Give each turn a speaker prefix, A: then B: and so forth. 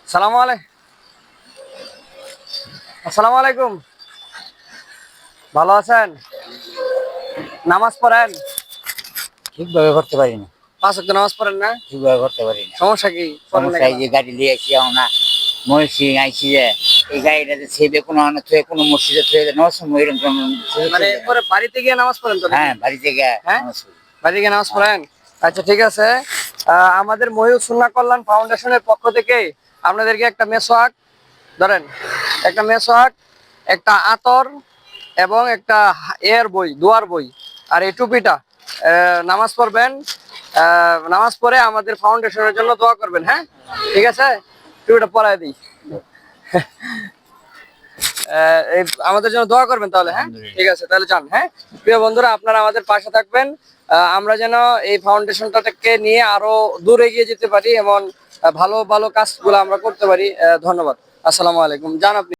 A: আসসালামু আলাইকুম। ভালো আছেন? নামাজ পড়েন?
B: ঠিকভাবে করতে পারি না।
A: 5 ওয়াক্ত নামাজ পড়েন না?
B: ঠিকভাবে করতে পারি না।
A: সমস্যা কি? পড়েন না
B: সমস্যা
A: কেন?
B: এই যে গাড়ি নিয়ে আসি না মসজিদ আইসি যে এই গাড়িটাতে ছেবে কোনো থুয়ে কোনো মসজিদে থুয়ে নামাজ পড়বো এরকম
A: মানে পরে বাড়িতে গিয়ে নামাজ পড়েন তো নাকি?
B: হ্যাঁ বাড়ি থেকে
A: হ্যাঁ?
B: নামাজ পড়ি।
A: বাড়িতে গিয়ে নামাজ পড়েন? আচ্ছা ঠিক আছে। আমাদের মহিউর সুন্নাহ কল্যাণ ফাউন্ডেশনের পক্ষ থেকে আপনাদেরকে একটা মেসওয়াক ধরেন, একটা মেসওয়াক, একটা আতর এবং একটা এর বই, দোয়ার বই আর এই টুপিটা নামাজ পড়বেন। নামাজ পড়ে আমাদের ফাউন্ডেশনের জন্য দোয়া করবেন। হ্যাঁ ঠিক আছে, টুপিটা পরায় দিই। আমাদের জন্য দোয়া করবেন তাহলে। হ্যাঁ ঠিক আছে, তাহলে যান। হ্যাঁ প্রিয় বন্ধুরা, আপনারা আমাদের পাশে থাকবেন। আমরা যেন এই ফাউন্ডেশনটাকে নিয়ে আরো দূর এগিয়ে যেতে পারি, এমন ভালো ভালো কাজগুলো আমরা করতে পারি। ধন্যবাদ। আসসালামু আলাইকুম। যান আপনি।